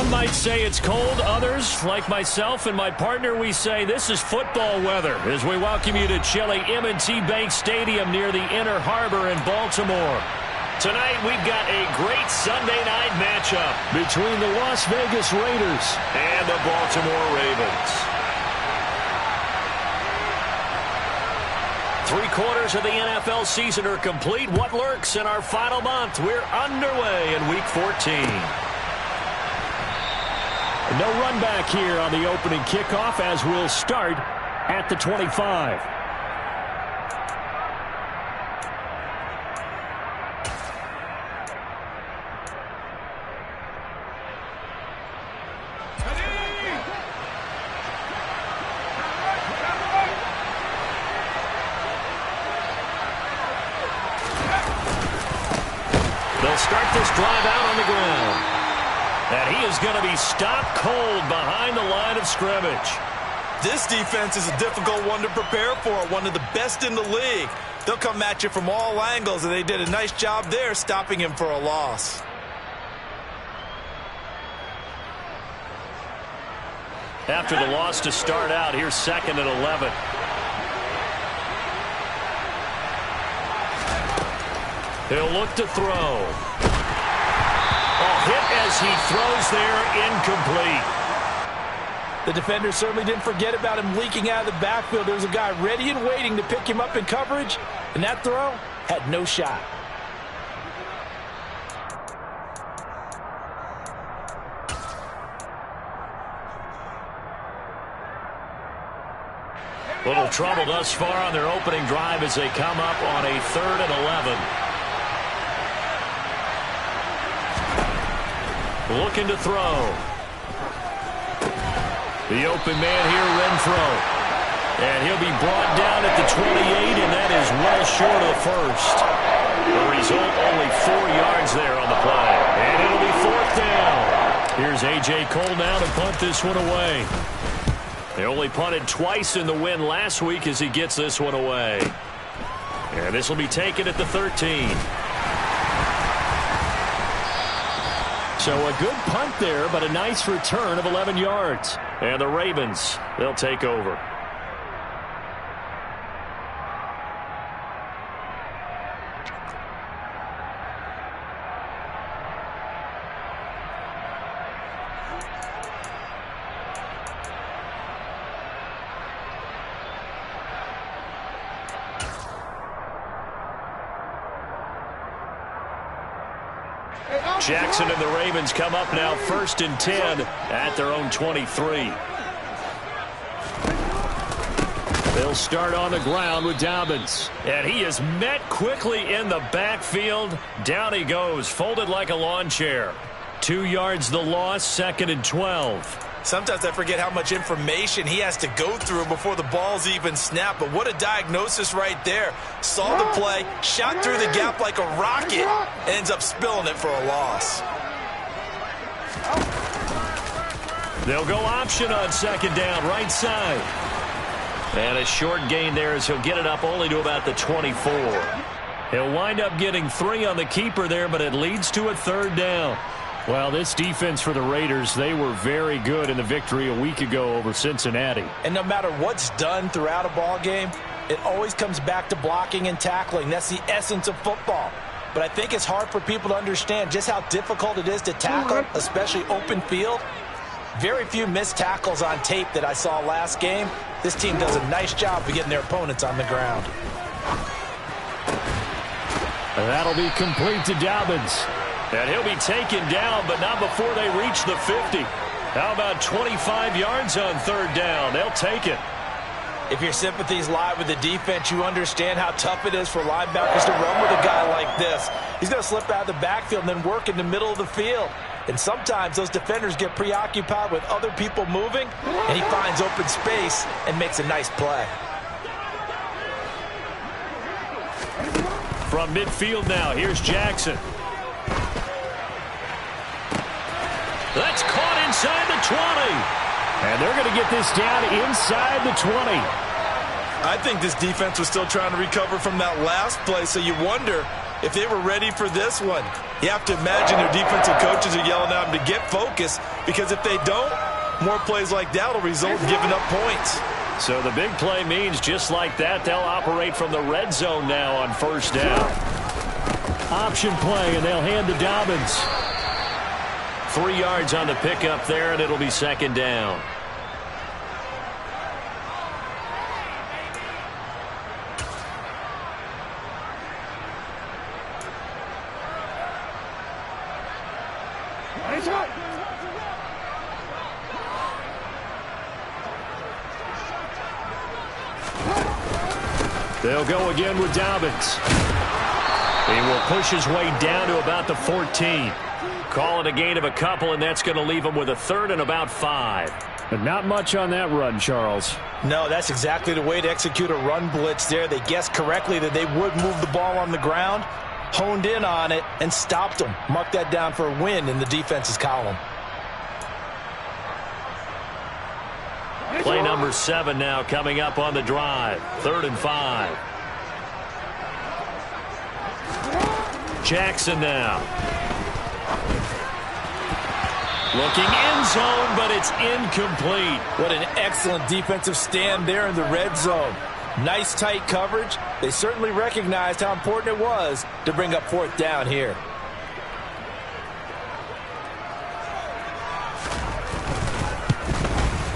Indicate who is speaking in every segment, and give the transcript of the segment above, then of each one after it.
Speaker 1: Some might say it's cold. Others, like myself and my partner, we say this is football weather as we welcome you to chilly M&T Bank Stadium near the Inner Harbor in Baltimore. Tonight, we've got a great Sunday night matchup between the Las Vegas Raiders and the Baltimore Ravens. 3/4 of the NFL season are complete. What lurks in our final month? We're underway in Week 14. No run back here on the opening kickoff as we'll start at the 25. They'll start this drive out on the ground. And he is going to be stopped cold behind the line of scrimmage.
Speaker 2: This defense is a difficult one to prepare for, one of the best in the league. They'll come at you from all angles, and they did a nice job there stopping him for a loss.
Speaker 1: After the loss to start out, here's 2nd and 11. He'll look to throw. Hit as he throws there, incomplete.
Speaker 3: The defender certainly didn't forget about him leaking out of the backfield. There was a guy ready and waiting to pick him up in coverage, and that throw had no shot.
Speaker 1: Little trouble thus far on their opening drive as they come up on a 3rd and 11. Looking to throw. The open man here, Renfro. And he'll be brought down at the 28, and that is well short of the first. The result, only 4 yards there on the play. And it'll be 4th down. Here's A.J. Cole now to punt this one away. They only punted twice in the win last week as he gets this one away. And this will be taken at the 13. So a good punt there, but a nice return of 11 yards. And the Ravens, they'll take over. Jackson and the Ravens come up now 1st and 10 at their own 23. They'll start on the ground with Dobbins. And he is met quickly in the backfield. Down he goes, folded like a lawn chair. 2 yards the loss, 2nd and 12.
Speaker 2: Sometimes I forget how much information he has to go through before the ball's even snapped. But what a diagnosis right there. Saw the play, shot through the gap like a rocket, ends up spilling it for a loss.
Speaker 1: They'll go option on 2nd down, right side. And a short gain there as he'll get it up only to about the 24. He'll wind up getting 3 on the keeper there, but it leads to a 3rd down. Well, this defense for the Raiders, they were very good in the victory a week ago over Cincinnati.
Speaker 3: And no matter what's done throughout a ball game, it always comes back to blocking and tackling. That's the essence of football. But I think it's hard for people to understand just how difficult it is to tackle, especially open field. Very few missed tackles on tape that I saw last game. This team does a nice job of getting their opponents on the ground.
Speaker 1: And that'll be complete to Dobbins. And he'll be taken down, but not before they reach the 50. How about 25 yards on 3rd down? They'll take it.
Speaker 3: If your sympathies lie with the defense, you understand how tough it is for linebackers to run with a guy like this. He's going to slip out of the backfield and then work in the middle of the field. And sometimes those defenders get preoccupied with other people moving, and he finds open space and makes a nice play.
Speaker 1: From midfield now, here's Jackson. That's caught inside the 20. And they're going to get this down inside the 20.
Speaker 2: I think this defense was still trying to recover from that last play, so you wonder if they were ready for this one. You have to imagine their defensive coaches are yelling at them to get focused, because if they don't, more plays like that will result in giving up points.
Speaker 1: So the big play means just like that, they'll operate from the red zone now on first down. Option play, and they'll hand to Dobbins. 3 yards on the pickup there, and it'll be second down. They'll go again with Dobbins. He will push his way down to about the 14. Call it a gain of a couple, and that's going to leave him with a third and about 5.
Speaker 4: But not much on that run, Charles.
Speaker 3: No, that's exactly the way to execute a run blitz there. They guessed correctly that they would move the ball on the ground, honed in on it, and stopped them. Mark that down for a win in the defense's column.
Speaker 1: Play number 7 now coming up on the drive. 3rd and 5. Jackson now. Looking end zone, but it's incomplete.
Speaker 3: What an excellent defensive stand there in the red zone. Nice tight coverage. They certainly recognized how important it was to bring up 4th down here.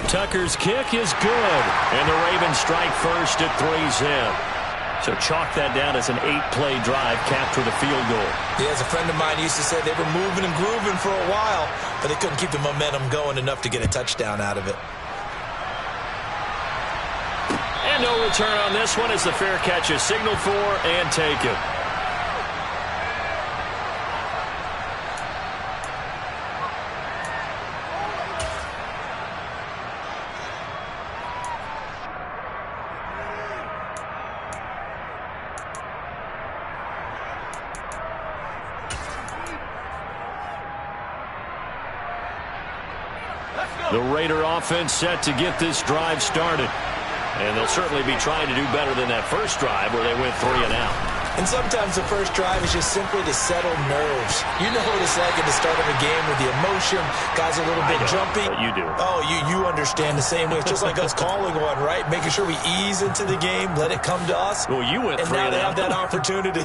Speaker 1: Tucker's kick is good, and the Ravens strike first at 3-zip. So chalk that down as an 8-play drive capped with a field goal.
Speaker 2: Yeah, as a friend of mine used to say, they were moving and grooving for a while, but they couldn't keep the momentum going enough to get a touchdown out of it.
Speaker 1: And no return on this one as the fair catch is signaled for and taken. The Raider offense set to get this drive started. And they'll certainly be trying to do better than that first drive where they went 3 and out.
Speaker 2: And sometimes the first drive is just simply to settle nerves. You know what it's like at the start of a game with the emotion. Guys are a little bit jumpy.
Speaker 1: You do.
Speaker 2: Oh, you understand the same way. It's just like us calling one, right? Making sure we ease into the game, let it come to us.
Speaker 1: Well, you went 3 and out.
Speaker 2: And now they have that opportunity.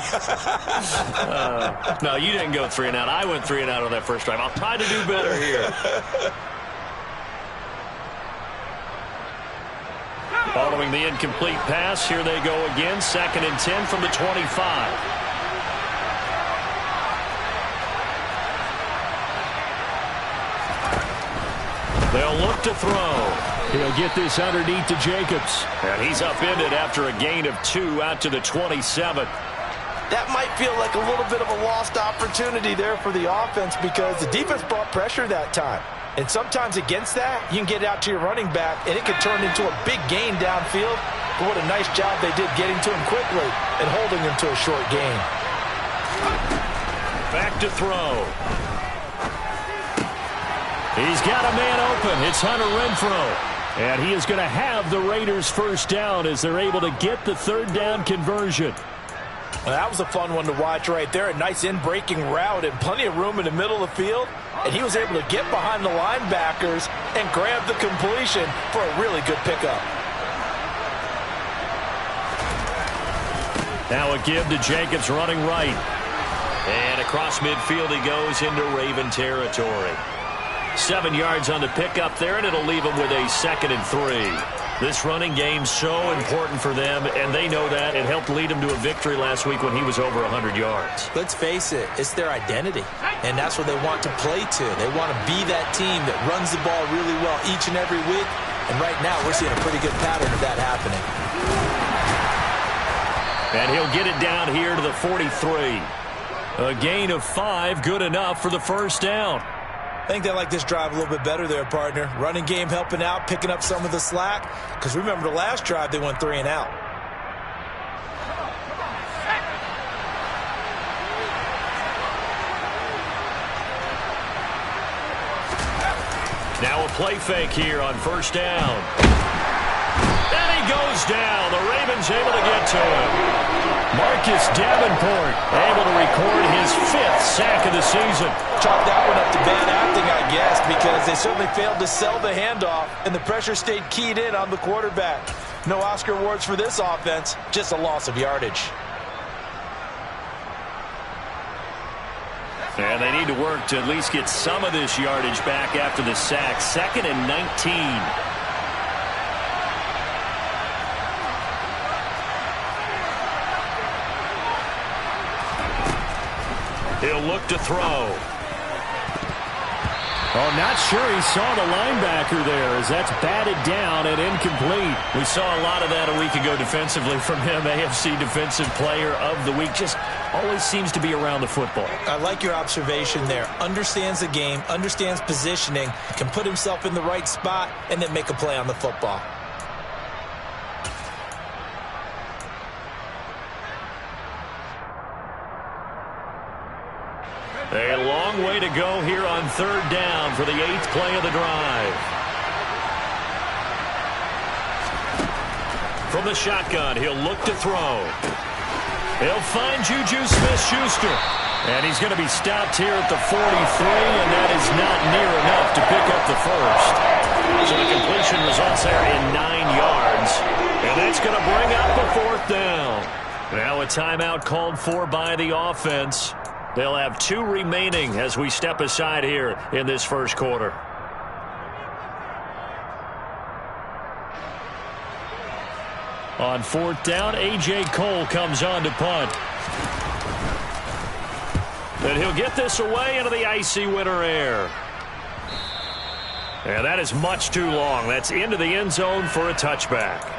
Speaker 1: No, you didn't go 3 and out. I went 3 and out on that first drive. I'll try to do better here. Following the incomplete pass, here they go again. 2nd and 10 from the 25. They'll look to throw.
Speaker 4: He'll get this underneath to Jacobs.
Speaker 1: And he's upended after a gain of 2 out to the 27.
Speaker 3: That might feel like a little bit of a lost opportunity there for the offense because the defense brought pressure that time. And sometimes against that, you can get out to your running back, and it could turn into a big gain downfield. But what a nice job they did getting to him quickly and holding him to a short gain.
Speaker 1: Back to throw. He's got a man open. It's Hunter Renfrow.
Speaker 4: And he is going to have the Raiders first down as they're able to get the 3rd down conversion.
Speaker 3: Well, that was a fun one to watch right there. A nice in-breaking route and plenty of room in the middle of the field. And he was able to get behind the linebackers and grab the completion for a really good pickup.
Speaker 1: Now a give to Jacobs running right. And across midfield he goes into Raven territory. 7 yards on the pickup there, and it'll leave him with a 2nd and 3. This running game's so important for them, and they know that. It helped lead them to a victory last week when he was over 100 yards.
Speaker 2: Let's face it, it's their identity, and that's what they want to play to. They want to be that team that runs the ball really well each and every week, and right now we're seeing a pretty good pattern of that happening.
Speaker 1: And he'll get it down here to the 43. A gain of 5, good enough for the first down.
Speaker 2: I think they like this drive a little bit better there, partner. Running game helping out, picking up some of the slack. Because remember the last drive, they went 3 and out.
Speaker 1: Now a play fake here on first down. And he goes down. The Ravens able to get to him. Marcus Davenport able to record his 5th sack of the season.
Speaker 3: Chalk that one up to bad acting, I guess, because they certainly failed to sell the handoff, and the pressure stayed keyed in on the quarterback. No Oscar awards for this offense, just a loss of yardage.
Speaker 1: And they need to work to at least get some of this yardage back after the sack. 2nd and 19. He'll look to throw.
Speaker 4: Oh, not sure he saw the linebacker there as that's batted down and incomplete.
Speaker 1: We saw a lot of that a week ago defensively from him. AFC Defensive Player of the Week. Just always seems to be around the football.
Speaker 3: I like your observation there. Understands the game, understands positioning, can put himself in the right spot, and then make a play on the football.
Speaker 1: A long way to go here on 3rd down for the 8th play of the drive. From the shotgun, he'll look to throw. He'll find Juju Smith-Schuster. And he's going to be stopped here at the 43, and that is not near enough to pick up the first. So the completion results there in 9 yards. And that's going to bring up a 4th down. Now a timeout called for by the offense. They'll have 2 remaining as we step aside here in this first quarter. On 4th down, A.J. Cole comes on to punt. And he'll get this away into the icy winter air. And that is much too long. That's into the end zone for a touchback.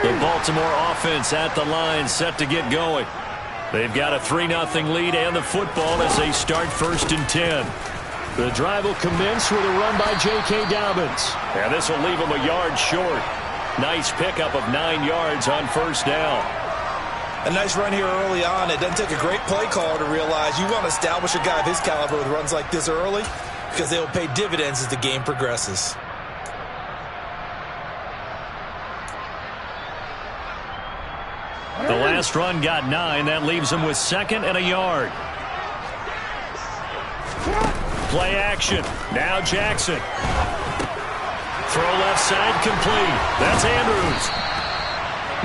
Speaker 1: The Baltimore offense at the line, set to get going. They've got a 3-0 lead and the football as they start 1st and 10. The drive will commence with a run by J.K. Dobbins. And this will leave him a yard short. Nice pickup of 9 yards on 1st down.
Speaker 3: A nice run here early on. It doesn't take a great play caller to realize you want to establish a guy of his caliber with runs like this early because they will pay dividends as the game progresses.
Speaker 1: The last run got 9. That leaves him with 2nd and a yard. Play action. Now Jackson. Throw left side complete. That's Andrews.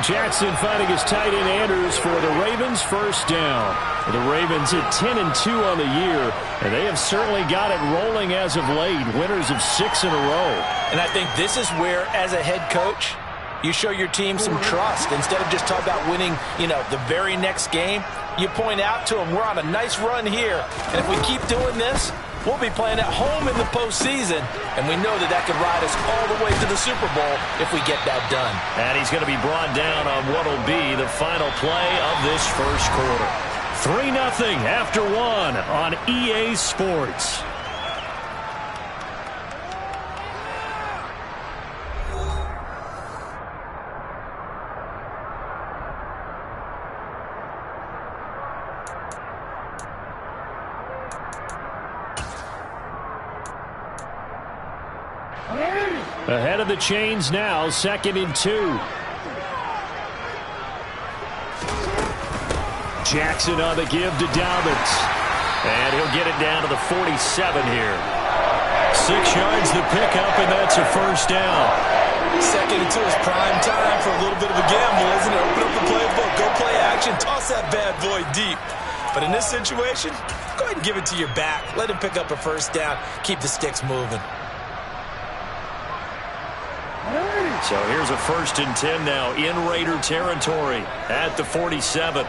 Speaker 4: Jackson finding his tight end Andrews for the Ravens, 1st down. The Ravens at 10-2 on the year, and they have certainly got it rolling as of late. Winners of 6 in a row.
Speaker 3: And I think this is where, as a head coach, you show your team some trust. Instead of just talking about winning, the very next game, you point out to them, we're on a nice run here. And if we keep doing this, we'll be playing at home in the postseason. And we know that could ride us all the way to the Super Bowl if we get that done.
Speaker 1: And he's going to be brought down on what will be the final play of this first quarter. 3-0 after 1 on EA Sports.
Speaker 4: Ahead of the chains now, 2nd and 2. Jackson on the give to Dobbins.
Speaker 1: And he'll get it down to the 47 here. 6 yards the pickup, and that's a 1st down.
Speaker 3: 2nd and 2 is prime time for a little bit of a gamble, isn't it? Open up the playbook, go play action, toss that bad boy deep. But in this situation, go ahead and give it to your back. Let him pick up a 1st down. Keep the sticks moving.
Speaker 1: So here's a 1st and 10 now in Raider territory at the 47.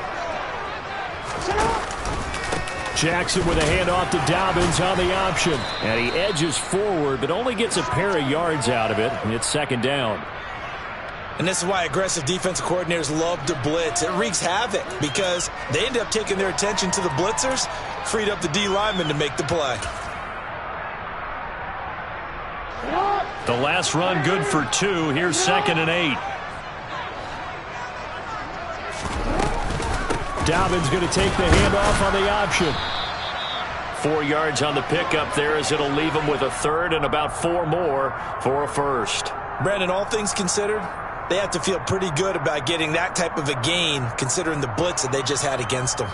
Speaker 4: Jackson with a handoff to Dobbins on the option. And he edges forward, but only gets a pair of yards out of it. And it's 2nd down.
Speaker 3: And this is why aggressive defensive coordinators love to blitz. It wreaks havoc because they end up taking their attention to the blitzers, freed up the D lineman to make the play.
Speaker 1: The last run good for 2. Here's 2nd and 8.
Speaker 4: Dobbins going to take the handoff on the option.
Speaker 1: 4 yards on the pickup there, as it'll leave them with a third and about 4 more for a first.
Speaker 3: Brandon, all things considered, they have to feel pretty good about getting that type of a gain, considering the blitz that they just had against them.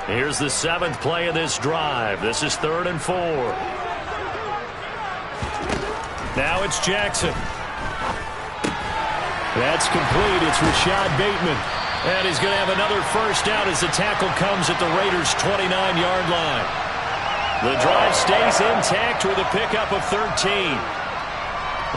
Speaker 1: Here's the 7th play of this drive. This is 3rd and 4. Now it's Jackson.
Speaker 4: That's complete. It's Rashad Bateman.
Speaker 1: And he's going to have another first down as the tackle comes at the Raiders' 29-yard line. The drive stays intact with a pickup of 13.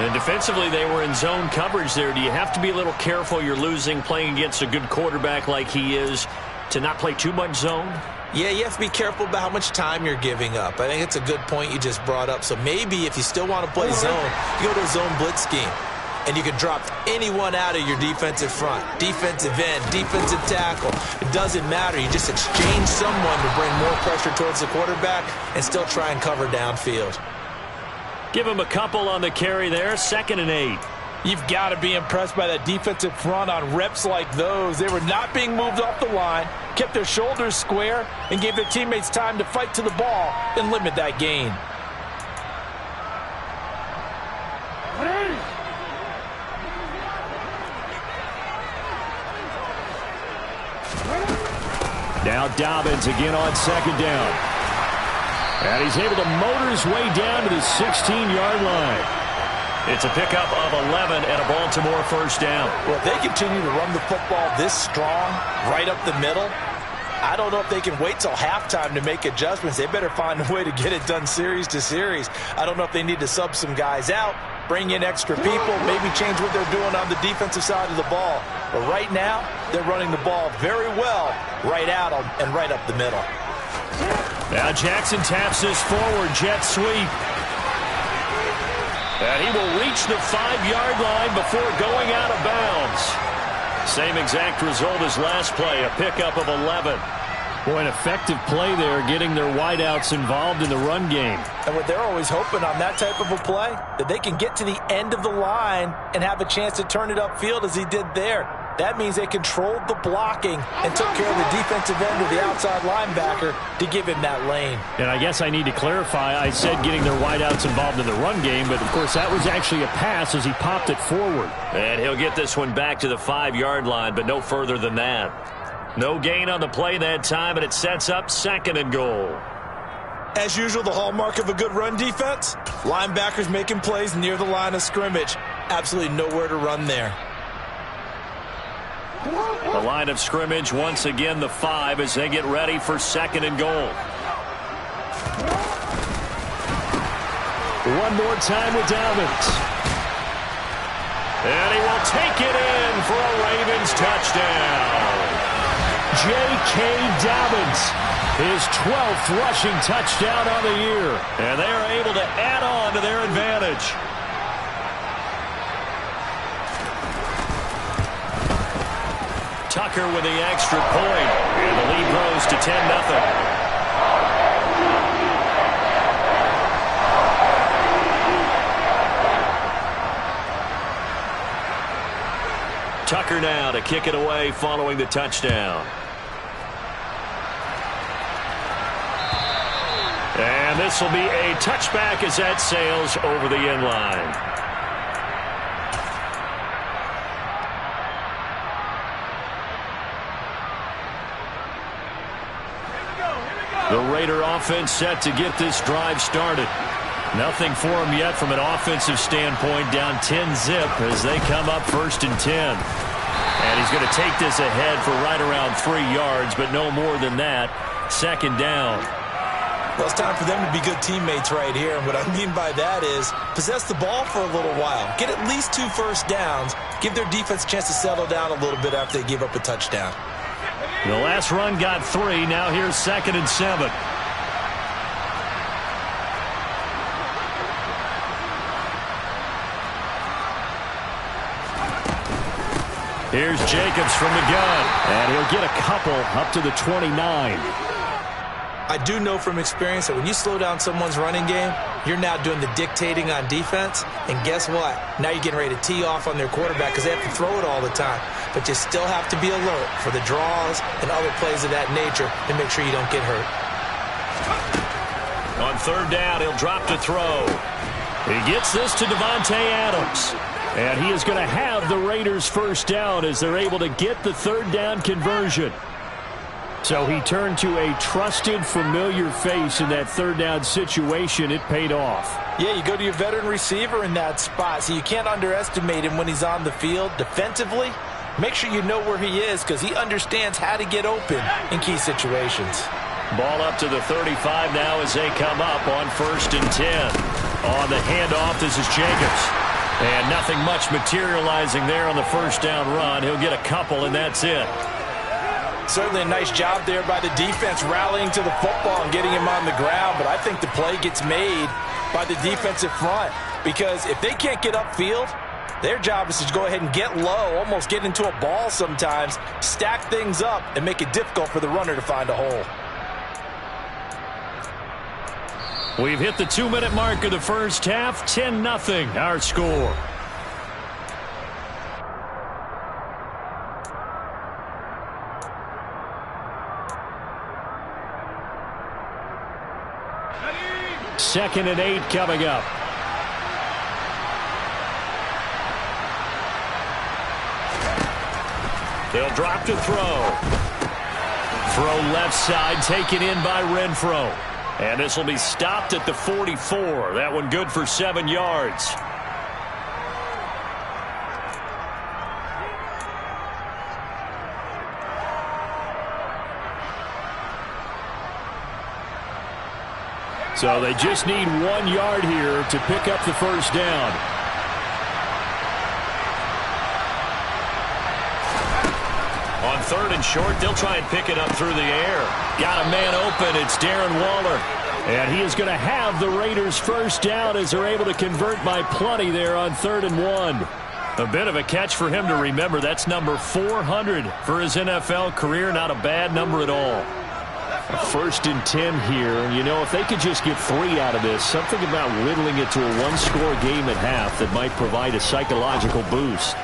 Speaker 1: And defensively, they were in zone coverage there. Do you have to be a little careful? You're losing playing against a good quarterback like he is to not play too much zone?
Speaker 3: Yeah, you have to be careful about how much time you're giving up. I think it's a good point you just brought up. So maybe if you still want to play zone, you go to a zone blitz scheme. And you can drop anyone out of your defensive front. Defensive end, defensive tackle. It doesn't matter. You just exchange someone to bring more pressure towards the quarterback and still try and cover downfield.
Speaker 1: Give him a couple on the carry there. 2nd and 8.
Speaker 3: You've got to be impressed by that defensive front on reps like those. They were not being moved off the line, kept their shoulders square, and gave their teammates time to fight to the ball and limit that gain.
Speaker 4: Now Dobbins again on 2nd down. And he's able to motor his way down to the 16-yard line.
Speaker 1: It's a pickup of 11 and a Baltimore first down.
Speaker 3: Well, if they continue to run the football this strong, right up the middle, I don't know if they can wait till halftime to make adjustments. They better find a way to get it done series to series. I don't know if they need to sub some guys out, bring in extra people, maybe change what they're doing on the defensive side of the ball. But right now, they're running the ball very well right out and right up the middle.
Speaker 1: Now Jackson taps this forward jet sweep. And he will reach the 5-yard line before going out of bounds. Same exact result as last play, a pickup of 11.
Speaker 4: Boy, an effective play there, getting their wideouts involved in the run game.
Speaker 3: And what they're always hoping on that type of a play, that they can get to the end of the line and have a chance to turn it upfield as he did there. That means they controlled the blocking and took care of the defensive end of the outside linebacker to give him that lane.
Speaker 4: And I guess I need to clarify, I said getting their wideouts involved in the run game, but of course that was actually a pass as he popped it forward.
Speaker 1: And he'll get this one back to the 5-yard line, but no further than that. No gain on the play that time, and it sets up 2nd and goal.
Speaker 3: As usual, the hallmark of a good run defense, linebackers making plays near the line of scrimmage. Absolutely nowhere to run there.
Speaker 1: The line of scrimmage, once again, the 5 as they get ready for 2nd and goal.
Speaker 4: One more time with Dobbins.
Speaker 1: And he will take it in for a Ravens touchdown.
Speaker 4: J.K. Dobbins, his 12th rushing touchdown on the year.
Speaker 1: And they are able to add on to their advantage. Tucker with the extra point, and the lead grows to 10-0. Tucker now to kick it away following the touchdown. And this will be a touchback as that sails over the end line. The Raider offense set to get this drive started. Nothing for him yet from an offensive standpoint, down 10-zip as they come up 1st and 10. And he's going to take this ahead for right around 3 yards, but no more than that. 2nd down.
Speaker 3: Well, it's time for them to be good teammates right here. And what I mean by that is possess the ball for a little while. Get at least 2 first downs. Give their defense a chance to settle down a little bit after they give up a touchdown.
Speaker 1: The last run got 3. Now here's 2nd and 7. Here's Jacobs from the gun.
Speaker 4: And he'll get a couple up to the 29.
Speaker 3: I do know from experience that when you slow down someone's running game, You're now doing the dictating on defense, and guess what? Now you're getting ready to tee off on their quarterback because they have to throw it all the time. But you still have to be alert for the draws and other plays of that nature to make sure you don't get hurt.
Speaker 1: On third down, he'll drop to throw. He gets this to Davante Adams. And he is going to have the Raiders first down as they're able to get the third down conversion. So he turned to a trusted, familiar face in that third down situation. It paid off.
Speaker 3: Yeah, you go to your veteran receiver in that spot, so you can't underestimate him when he's on the field. Defensively, make sure you know where he is because he understands how to get open in key situations.
Speaker 1: Ball up to the 35 now as they come up on 1st and 10. On the handoff, this is Jacobs. And nothing much materializing there on the first down run. He'll get a couple, and that's it.
Speaker 3: Certainly a nice job there by the defense rallying to the football and getting him on the ground. But I think the play gets made by the defensive front because if they can't get upfield, their job is to go ahead and get low, almost get into a ball sometimes, stack things up, and make it difficult for the runner to find a hole.
Speaker 1: We've hit the 2-minute mark of the first half. 10-0 our score. Second and 8 coming up. They'll drop to throw. Throw left side, taken in by Renfro. And this will be stopped at the 44. That one good for 7 yards. So they just need 1 yard here to pick up the first down. On 3rd and short, they'll try and pick it up through the air. Got a man open. It's Darren Waller. And he is going to have the Raiders first down as they're able to convert by plenty there on 3rd and 1. A bit of a catch for him to remember. That's number 400 for his NFL career. Not a bad number at all. 1st and 10 here. And, you know, if they could just get 3 out of this, something about whittling it to a one-score game at half that might provide a psychological boost.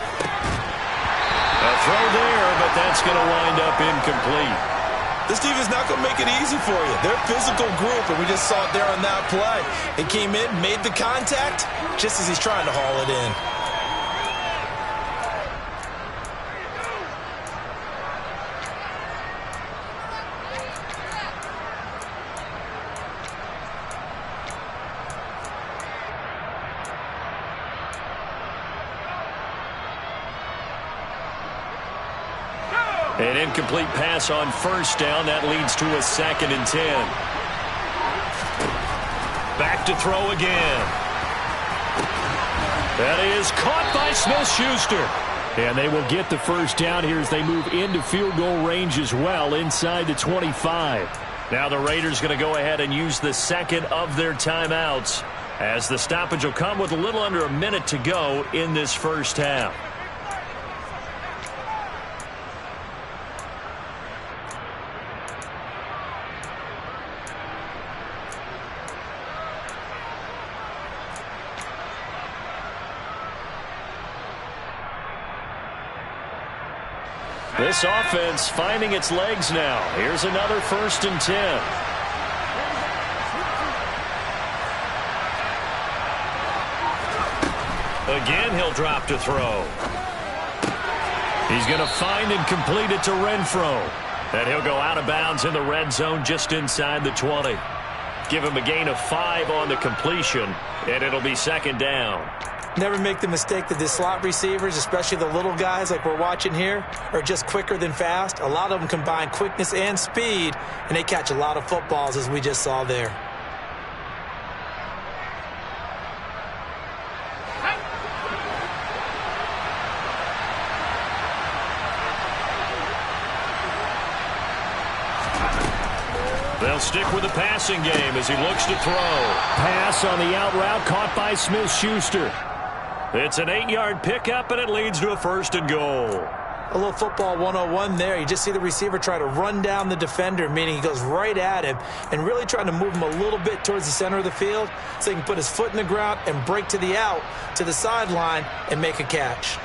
Speaker 1: A throw there, but that's going to wind up incomplete.
Speaker 2: This team is not going to make it easy for you. They're a physical group, and we just saw it there on that play. It came in, made the contact, just as he's trying to haul it in.
Speaker 1: An incomplete pass on first down. That leads to a 2nd and 10. Back to throw again. That is caught by Smith-Schuster. And they will get the first down here as they move into field goal range as well inside the 25. Now the Raiders going to go ahead and use the second of their timeouts as the stoppage will come with a little under a minute to go in this first half. This offense finding its legs now. Here's another 1st and 10. Again, he'll drop to throw. He's going to find and complete it to Renfro. And he'll go out of bounds in the red zone just inside the 20. Give him a gain of 5 on the completion, and it'll be 2nd down.
Speaker 3: Never make the mistake that the slot receivers, especially the little guys like we're watching here, are just quicker than fast. A lot of them combine quickness and speed, and they catch a lot of footballs, as we just saw there.
Speaker 1: They'll stick with the passing game as he looks to throw. Pass on the out route caught by Smith-Schuster. It's an 8-yard pickup, and it leads to a 1st and goal.
Speaker 3: A little football 101 there. You just see the receiver try to run down the defender, meaning he goes right at him and really trying to move him a little bit towards the center of the field so he can put his foot in the ground and break to the out, to the sideline, and make a catch.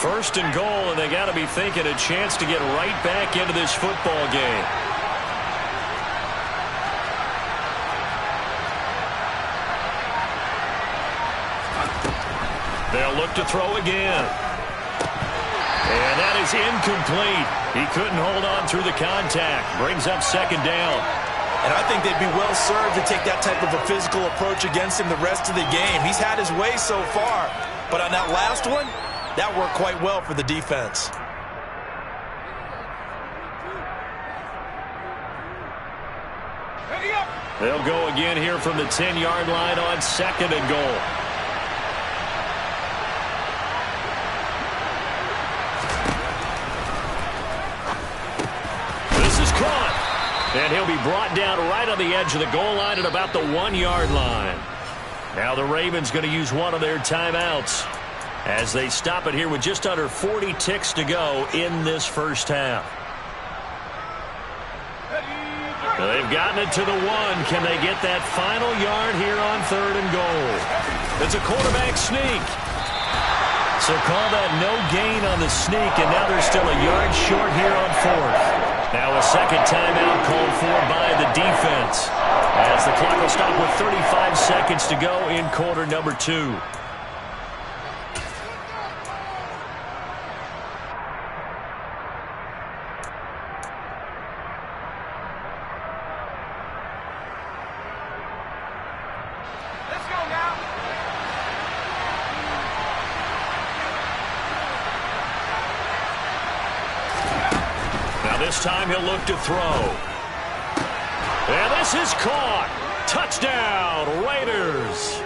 Speaker 1: First and goal, and they got to be thinking a chance to get right back into this football game. They'll look to throw again. And that is incomplete. He couldn't hold on through the contact. Brings up second down.
Speaker 2: And I think they'd be well served to take that type of a physical approach against him the rest of the game. He's had his way so far. But on that last one, that worked quite well for the defense.
Speaker 1: They'll go again here from the 10-yard line on second and goal. And he'll be brought down right on the edge of the goal line at about the 1-yard line. Now the Ravens going to use one of their timeouts as they stop it here with just under 40 ticks to go in this first half. They've gotten it to the 1. Can they get that final yard here on third and goal? It's a quarterback sneak. So call that no gain on the sneak, and now they're still a yard short here on fourth. Now a second timeout called for by the defense as the clock will stop with 35 seconds to go in quarter number 2. This time he'll look to throw. And this is caught. Touchdown, Raiders.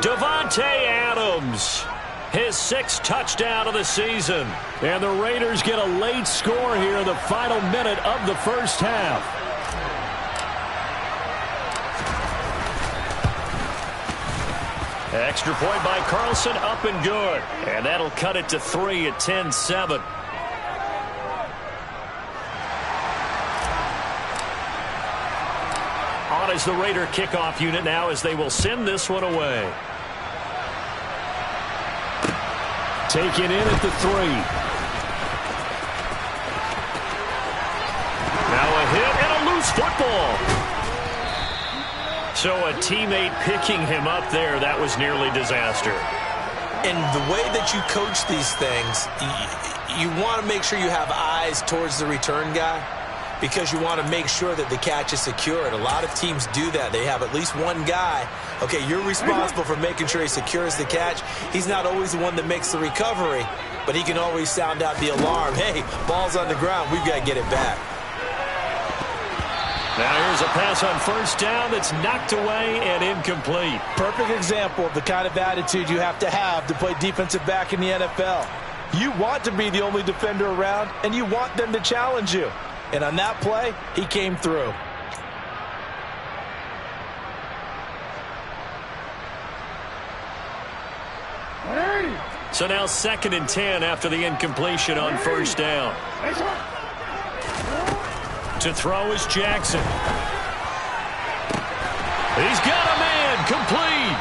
Speaker 1: Davante Adams, his 6th touchdown of the season. And the Raiders get a late score here in the final minute of the first half. Extra point by Carlson, up and good. And that'll cut it to 3 at 10-7. Is the Raider kickoff unit now as they will send this one away. Taken in at the 3. Now a hit and a loose football. So a teammate picking him up there, that was nearly disaster.
Speaker 3: And the way that you coach these things, you want to make sure you have eyes towards the return guy, because you want to make sure that the catch is secured. A lot of teams do that. They have at least one guy. Okay, you're responsible for making sure he secures the catch. He's not always the one that makes the recovery, but he can always sound out the alarm. Hey, ball's on the ground. We've got to get it back.
Speaker 1: Now here's a pass on first down that's knocked away and incomplete.
Speaker 3: Perfect example of the kind of attitude you have to play defensive back in the NFL. You want to be the only defender around, and you want them to challenge you. And on that play, he came through.
Speaker 1: So now 2nd and 10 after the incompletion on first down. To throw is Jackson. He's got a man, complete.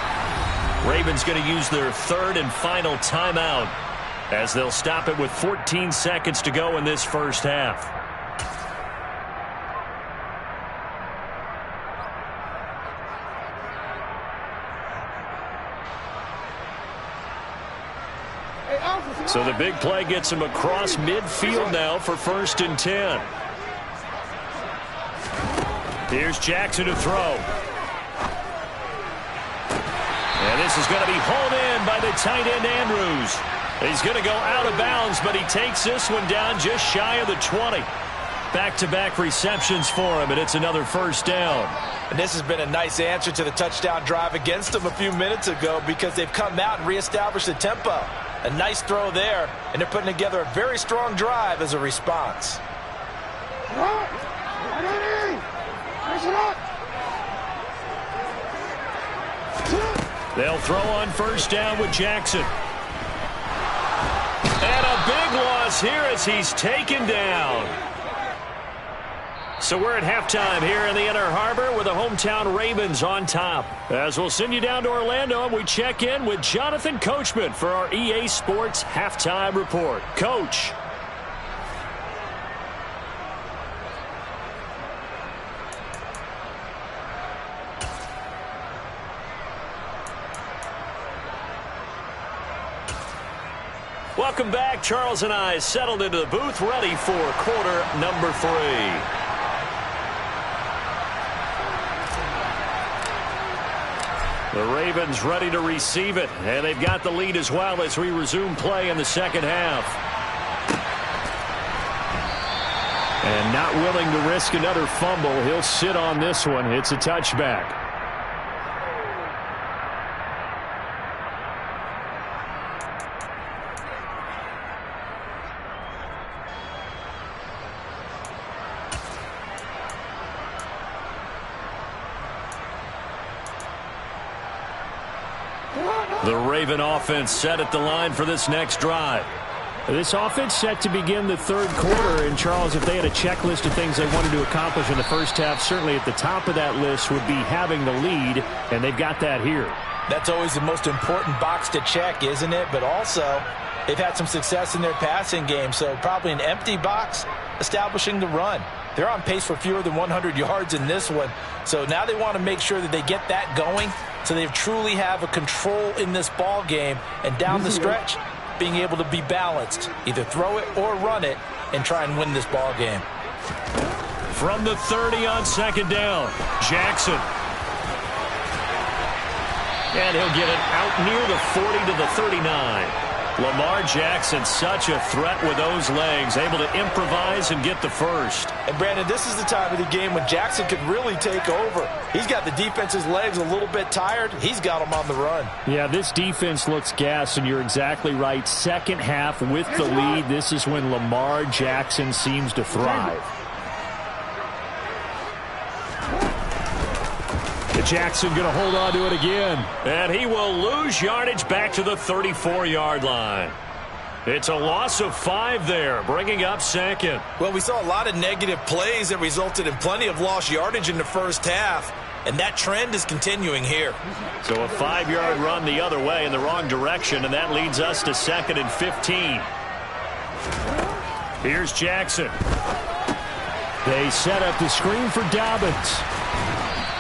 Speaker 1: Ravens going to use their 3rd and final timeout as they'll stop it with 14 seconds to go in this first half. So the big play gets him across midfield now for 1st and 10. Here's Jackson to throw. And this is going to be hauled in by the tight end Andrews. He's going to go out of bounds, but he takes this one down just shy of the 20. Back-to-back receptions for him, and it's another first down.
Speaker 3: And this has been a nice answer to the touchdown drive against them a few minutes ago, because they've come out and reestablished the tempo. A nice throw there, and they're putting together a very strong drive as a response.
Speaker 4: They'll throw on first down with Jackson. And a big loss here as he's taken down. So we're at halftime here in the Inner Harbor with the hometown Ravens on top. As we'll send you down to Orlando, and we check in with Jonathan Coachman for our EA Sports Halftime Report. Coach. Welcome back. Charles and I settled into the booth, ready for quarter number 3. The Ravens ready to receive it, and they've got the lead as well as we resume play in the second half. And not willing to risk another fumble, he'll sit on this one. It's a touchback. The Raven offense set at the line for this next drive. This offense set to begin the third quarter. And, Charles, if they had a checklist of things they wanted to accomplish in the first half, certainly at the top of that list would be having the lead, and they've got that here.
Speaker 3: That's always the most important box to check, isn't it? But also, they've had some success in their passing game, so probably an empty box establishing the run. They're on pace for fewer than 100 yards in this one, so now they want to make sure that they get that going so they truly have a control in this ball game, and down the stretch, being able to be balanced, either throw it or run it, and try and win this ball game.
Speaker 4: From the 30 on second down, Jackson. And he'll get it out near the 40 to the 39. Lamar Jackson, such a threat with those legs, able to improvise and get the first.
Speaker 3: And, Brandon, this is the time of the game when Jackson could really take over. He's got the defense's legs a little bit tired. He's got them on the run. Yeah, this defense looks gassed, and you're exactly right. Second half with the lead, this is when Lamar Jackson seems to thrive. Jackson going to hold on to it again. And he will lose yardage back to the 34-yard line. It's a loss of 5 there, bringing up second.
Speaker 2: Well, we saw a lot of negative plays that resulted in plenty of lost yardage in the first half, and that trend is continuing here.
Speaker 4: So a 5-yard run the other way in the wrong direction, and that leads us to 2nd and 15. Here's Jackson. They set up the screen for Dobbins.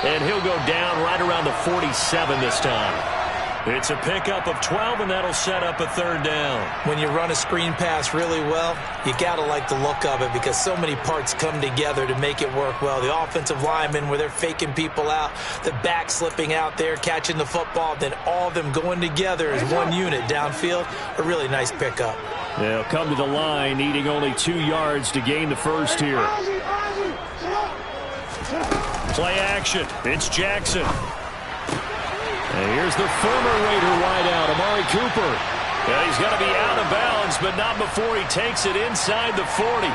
Speaker 4: And he'll go down right around the 47 this time. It's a pickup of 12, and that'll set up a third down.
Speaker 3: When you run a screen pass really well, you got to like the look of it because so many parts come together to make it work well. The offensive linemen, where they're faking people out, the back slipping out there, catching the football, then all of them going together as one unit downfield. A really nice pickup.
Speaker 4: They'll come to the line, needing only 2 yards to gain the first here. Play action. It's Jackson. And here's the former Raider wideout, Amari Cooper. Yeah, he's got to be out of bounds, but not before he takes it inside the 40.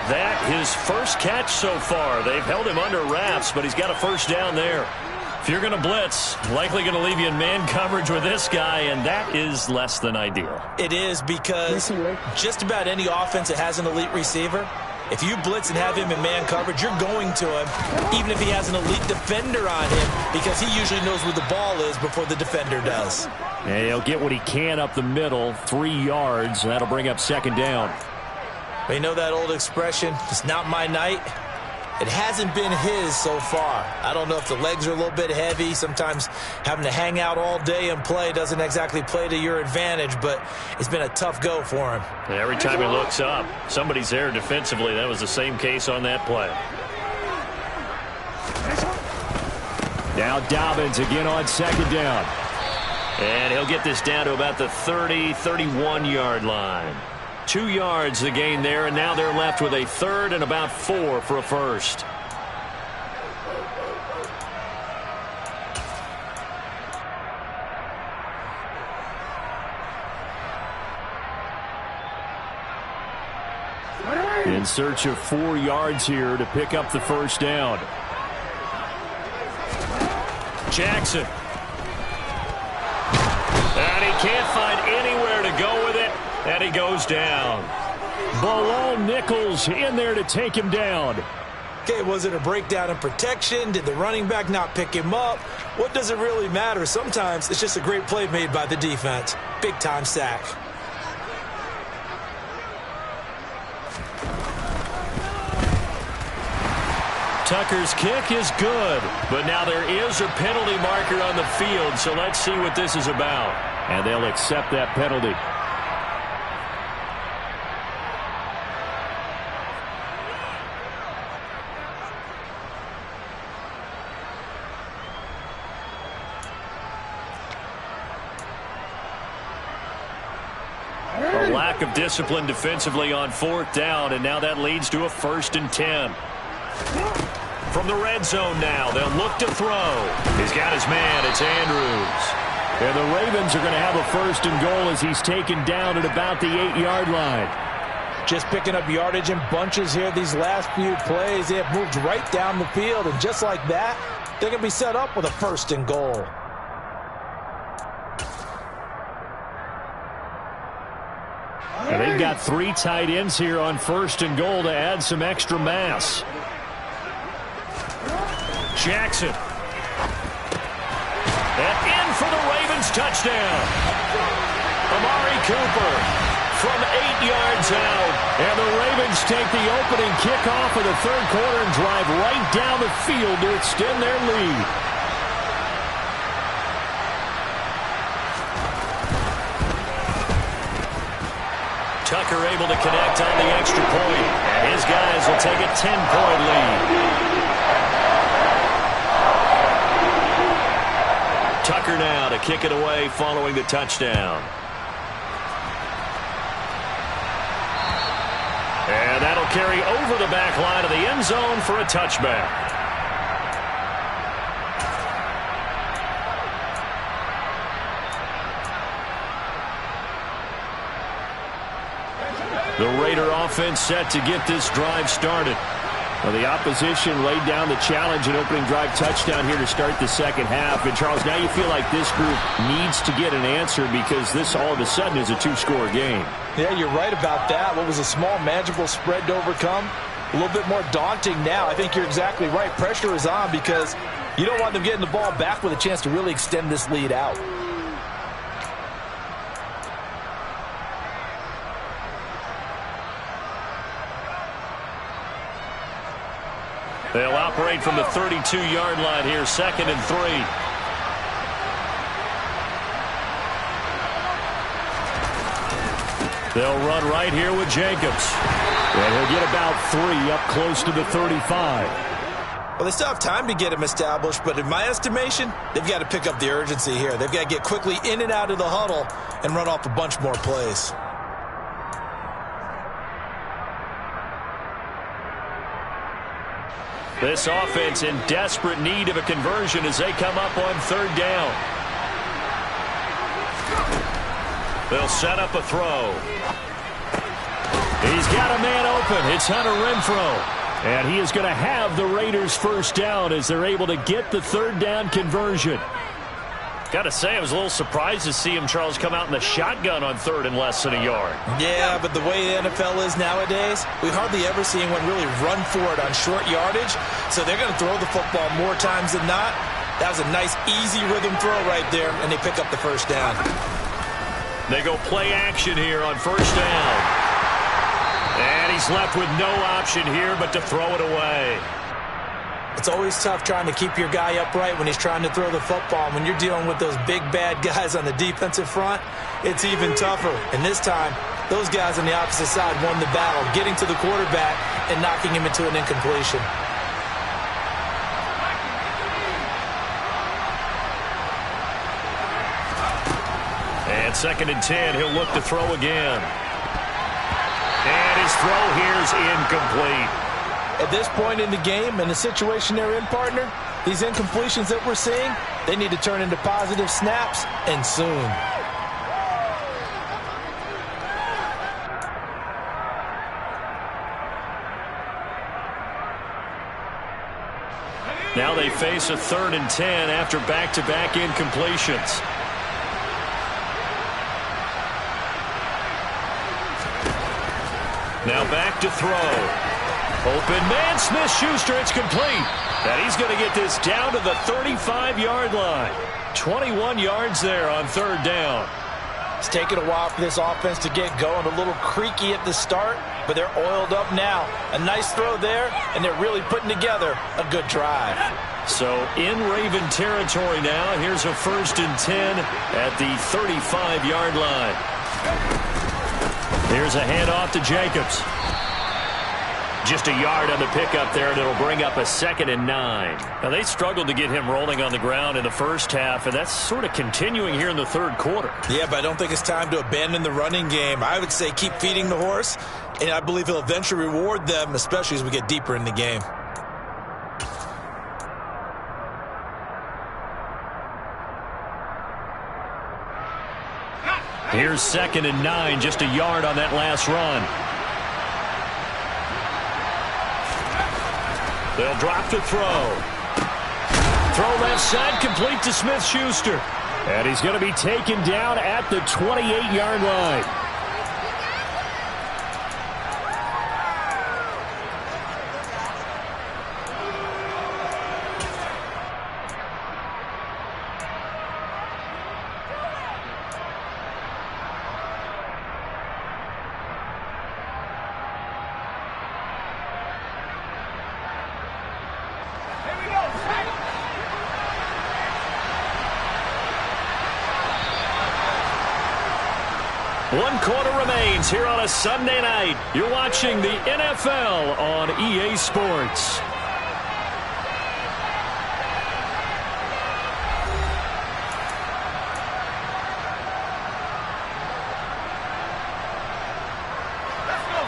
Speaker 4: That his first catch so far. They've held him under wraps, but he's got a first down there. If you're going to blitz, likely going to leave you in man coverage with this guy, and that is less than ideal.
Speaker 3: It is because just about any offense that has an elite receiver, if you blitz and have him in man coverage, you're going to him, even if he has an elite defender on him, because he usually knows where the ball is before the defender does.
Speaker 4: And he'll get what he can up the middle, 3 yards, and that'll bring up second down.
Speaker 3: You know that old expression, it's not my night? It hasn't been his so far. I don't know if the legs are a little bit heavy. Sometimes having to hang out all day and play doesn't exactly play to your advantage, but it's been a tough go for him.
Speaker 4: And every time he looks up, somebody's there defensively. That was the same case on that play. Now Dobbins again on second down. And he'll get this down to about the 30, 31-yard line. 2 yards the gain there, and now they're left with a third and about 4 for a first. In search of 4 yards here to pick up the first down. Jackson.
Speaker 1: can't find anywhere to go with it, and he goes down.
Speaker 4: Below Nichols in there to take him down.
Speaker 3: Okay, was it a breakdown in protection? Did the running back not pick him up? What does it really matter? Sometimes it's just a great play made by the defense. Big-time sack.
Speaker 1: Tucker's kick is good, but now there is a penalty marker on the field, so let's see what this is about.
Speaker 4: And they'll accept that penalty.
Speaker 1: A lack of discipline defensively on 4th down, and now that leads to a 1st and 10. From the red zone now, they'll look to throw. He's got his man. It's Andrews.
Speaker 4: And the Ravens are going to have a 1st and goal as he's taken down at about the 8-yard line.
Speaker 3: Just picking up yardage in bunches here these last few plays. They have moved right down the field, and just like that, they're going to be set up with a 1st and goal.
Speaker 4: And they've got 3 tight ends here on 1st and goal to add some extra mass.
Speaker 1: Jackson. And in for the Ravens touchdown. Amari Cooper from 8 yards out.
Speaker 4: And the Ravens take the opening kickoff of the 3rd quarter and drive right down the field to extend their lead.
Speaker 1: Tucker able to connect on the extra point. And his guys will take a 10-point lead. Tucker now to kick it away following the touchdown. And that'll carry over the back line of the end zone for a touchback. The Raider offense set to get this drive started.
Speaker 4: Well, the opposition laid down the challenge and opening drive touchdown here to start the 2nd half. And, Charles, now you feel like this group needs to get an answer because this all of a sudden is a 2-score game.
Speaker 3: Yeah, you're right about that. What was a small, manageable spread to overcome? A little bit more daunting now. I think you're exactly right. Pressure is on because you don't want them getting the ball back with a chance to really extend this lead out.
Speaker 1: They'll operate from the 32-yard line here, 2nd and 3. They'll run right here with Jacobs.
Speaker 4: And he'll get about 3 up close to the 35.
Speaker 3: Well, they still have time to get him established, but in my estimation, they've got to pick up the urgency here. They've got to get quickly in and out of the huddle and run off a bunch more plays.
Speaker 1: This offense in desperate need of a conversion as they come up on 3rd down. They'll set up a throw.
Speaker 4: He's got a man open. It's Hunter Renfrow. And he is going to have the Raiders' 1st down as they're able to get the 3rd down conversion.
Speaker 1: Got to say, I was a little surprised to see him, Charles, come out in the shotgun on 3rd and less than a yard.
Speaker 3: Yeah, but the way the NFL is nowadays, we hardly ever see anyone really run for it on short yardage. So they're going to throw the football more times than not. That was a nice, easy rhythm throw right there, and they pick up the 1st down.
Speaker 1: They go play action here on 1st down. And he's left with no option here but to throw it away.
Speaker 3: It's always tough trying to keep your guy upright when he's trying to throw the football. When you're dealing with those big, bad guys on the defensive front, it's even tougher. And this time, those guys on the opposite side won the battle, getting to the quarterback and knocking him into an incompletion.
Speaker 1: And 2nd and 10, he'll look to throw again. And his throw here's incomplete.
Speaker 3: At this point in the game, and the situation they're in, partner, these incompletions that we're seeing, they need to turn into positive snaps, and soon.
Speaker 1: Now they face a 3rd and 10 after back-to-back incompletions. Now back to throw. Open man, Smith-Schuster, it's complete. And he's going to get this down to the 35-yard line. 21 yards there on third down.
Speaker 3: It's taken a while for this offense to get going. A little creaky at the start, but they're oiled up now. A nice throw there, and they're really putting together a good drive.
Speaker 1: So in Raven territory now. Here's a 1st and 10 at the 35-yard line. Here's a handoff to Jacobs. Just a yard on the pickup there, and it'll bring up a 2nd and 9. Now, they struggled to get him rolling on the ground in the first half, and that's sort of continuing here in the third quarter.
Speaker 3: Yeah, but I don't think it's time to abandon the running game. I would say keep feeding the horse, and I believe he'll eventually reward them, especially as we get deeper in the game.
Speaker 1: Here's 2nd and 9, just a yard on that last run. They'll drop to throw. Throw left side, complete to Smith-Schuster.
Speaker 4: And he's going to be taken down at the 28-yard line.
Speaker 1: One quarter remains here on a Sunday night. You're watching the NFL on EA Sports.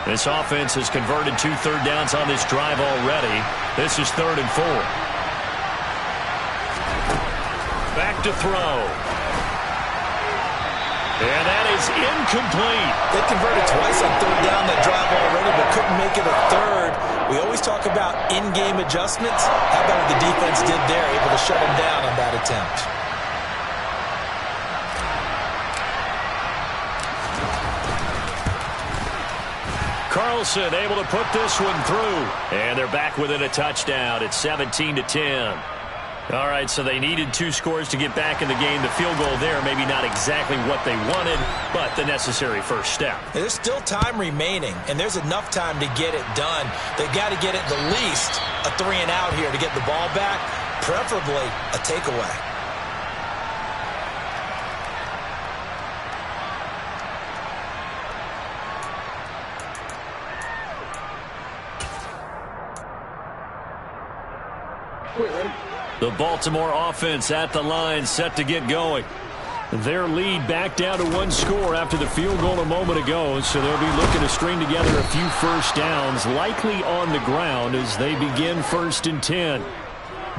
Speaker 1: This offense has converted 2 third downs on this drive already. This is 3rd and 4. Back to throw. And that is incomplete.
Speaker 3: They converted twice on 3rd down that drive already, but couldn't make it a 3rd. We always talk about in-game adjustments. How about what the defense did there, able to shut them down on that attempt.
Speaker 1: Carlson able to put this one through. And they're back within a touchdown. It's 17-10. All right, so they needed 2 scores to get back in the game. The field goal there, maybe not exactly what they wanted, but the necessary first step.
Speaker 3: There's still time remaining, and there's enough time to get it done. They've got to get it the least a 3 and out here to get the ball back, preferably a takeaway.
Speaker 1: The Baltimore offense at the line, set to get going.
Speaker 4: Their lead back down to 1 score after the field goal a moment ago, so they'll be looking to string together a few first downs, likely on the ground as they begin 1st and 10.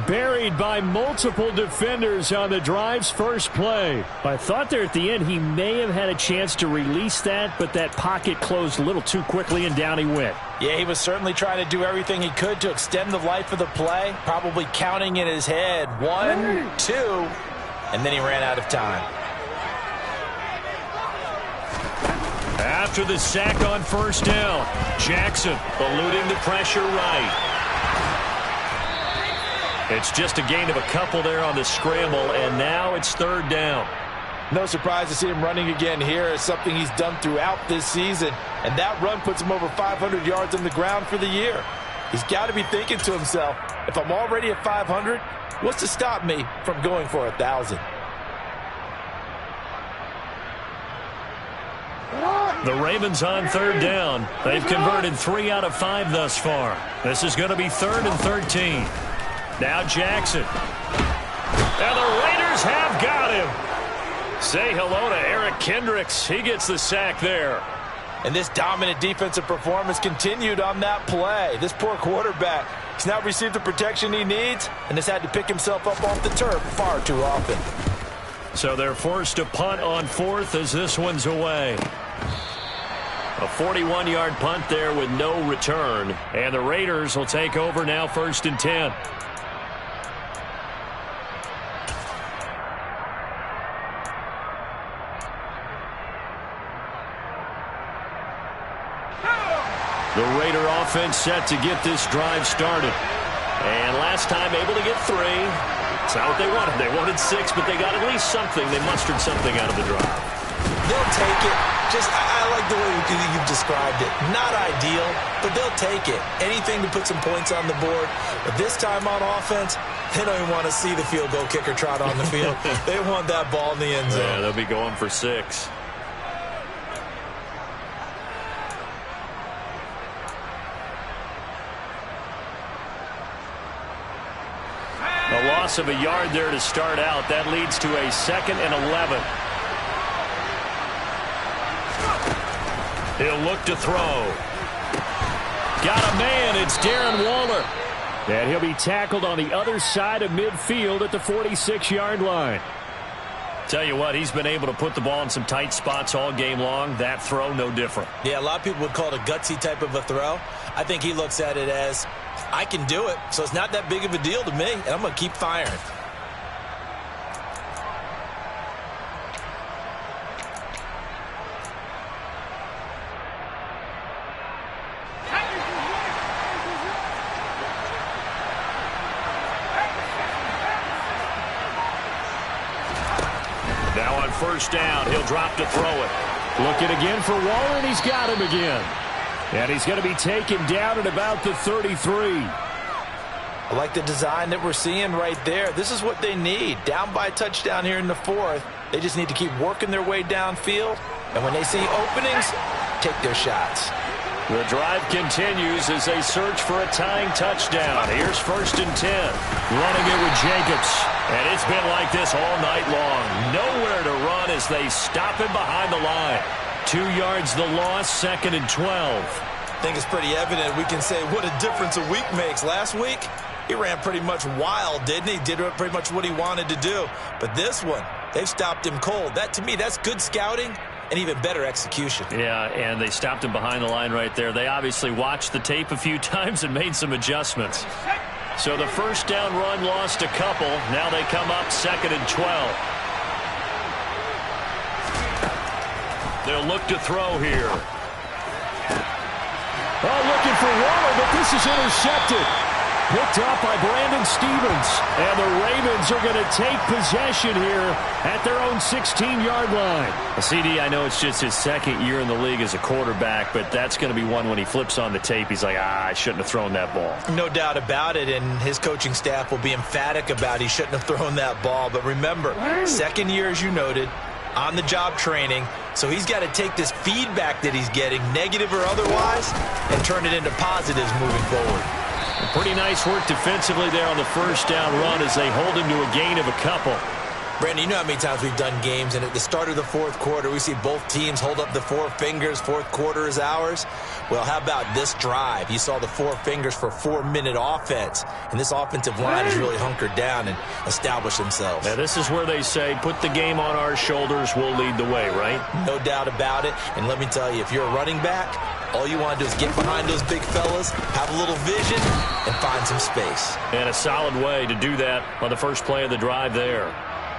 Speaker 4: Buried by multiple defenders on the drive's first play. I thought there at the end he may have had a chance to release that, but that pocket closed a little too quickly and down he went.
Speaker 3: Yeah, he was certainly trying to do everything he could to extend the life of the play, probably counting in his head 1, 2, and then he ran out of time.
Speaker 1: After the sack on 1st down, Jackson eluding the pressure right. It's just a gain of a couple there on the scramble, and now it's 3rd down.
Speaker 3: No surprise to see him running again here. It's something he's done throughout this season, and that run puts him over 500 yards on the ground for the year. He's got to be thinking to himself, if I'm already at 500, what's to stop me from going for 1,000?
Speaker 1: The Ravens on 3rd down. They've converted 3 out of 5 thus far. This is going to be 3rd and 13. Now Jackson. And the Raiders have got him. Say hello to Eric Kendricks. He gets the sack there.
Speaker 3: And this dominant defensive performance continued on that play. This poor quarterback has not received the protection he needs and has had to pick himself up off the turf far too often.
Speaker 1: So they're forced to punt on 4th as this one's away. A 41-yard punt there with no return. And the Raiders will take over now 1st and 10. The Raider offense set to get this drive started. And last time able to get 3. It's not what they wanted. They wanted 6, but they got at least something. They mustered something out of the drive.
Speaker 3: They'll take it. I like the way you've described it. Not ideal, but they'll take it. Anything to put some points on the board. But this time on offense, they don't even want to see the field goal kicker trot on the field. They want that ball in the end zone.
Speaker 1: Yeah, they'll be going for 6. A loss of a yard there to start out. That leads to a 2nd and 11. He'll look to throw. Got a man. It's Darren Waller.
Speaker 4: And he'll be tackled on the other side of midfield at the 46-yard line.
Speaker 1: Tell you what, he's been able to put the ball in some tight spots all game long. That throw, no different.
Speaker 3: Yeah, a lot of people would call it a gutsy type of a throw. I think he looks at it as, I can do it, so it's not that big of a deal to me, and I'm going to keep firing.
Speaker 1: Now on first down, he'll drop to throw it.
Speaker 4: Looking again for Waller, and he's got him again. And he's going to be taken down at about the 33.
Speaker 3: I like the design that we're seeing right there. This is what they need. Down by a touchdown here in the 4th. They just need to keep working their way downfield. And when they see openings, take their shots.
Speaker 1: The drive continues as they search for a tying touchdown. Here's 1st and 10. Running it with Jacobs. And it's been like this all night long. Nowhere to run as they stop him behind the line. 2 yards the loss, 2nd and 12.
Speaker 3: I think it's pretty evident. We can say what a difference a week makes. Last week, he ran pretty much wild, didn't he? Did pretty much what he wanted to do. But this one, they've stopped him cold. That, to me, that's good scouting and even better execution.
Speaker 1: Yeah, and they stopped him behind the line right there. They obviously watched the tape a few times and made some adjustments. So the first down run lost a couple. Now they come up 2nd and 12. They'll look to throw here.
Speaker 4: Oh, looking for Waller, but this is intercepted. Picked off by Brandon Stevens. And the Ravens are going to take possession here at their own 16-yard line.
Speaker 1: CD, I know it's just his 2nd year in the league as a quarterback, but that's going to be one when he flips on the tape. He's like, I shouldn't have thrown that ball.
Speaker 3: No doubt about it, and his coaching staff will be emphatic about he shouldn't have thrown that ball. But remember, 2nd year, as you noted, on-the-job training. So he's got to take this feedback that he's getting, negative or otherwise, and turn it into positives moving forward.
Speaker 1: Pretty nice work defensively there on the first down run as they hold him to a gain of a couple.
Speaker 3: Brandon, you know how many times we've done games, and at the start of the 4th quarter, we see both teams hold up the 4 fingers, 4th quarter is ours. Well, how about this drive? You saw the 4 fingers for 4-minute offense, and this offensive line has really hunkered down and established themselves.
Speaker 1: Now, this is where they say, put the game on our shoulders, we'll lead the way, right?
Speaker 3: No doubt about it, and let me tell you, if you're a running back, all you want to do is get behind those big fellas, have a little vision, and find some space.
Speaker 1: And a solid way to do that on the first play of the drive there.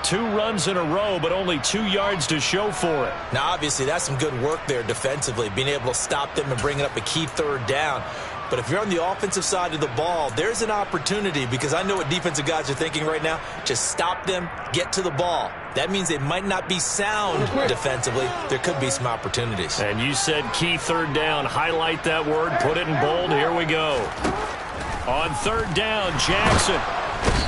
Speaker 1: 2 runs in a row, but only 2 yards to show for it.
Speaker 3: Now, obviously, that's some good work there defensively, being able to stop them and bringing up a key 3rd down. But if you're on the offensive side of the ball, there's an opportunity, because I know what defensive guys are thinking right now. Just stop them, get to the ball. That means they might not be sound defensively. There could be some opportunities.
Speaker 1: And you said key 3rd down. Highlight that word, put it in bold. Here we go. On 3rd down, Jackson.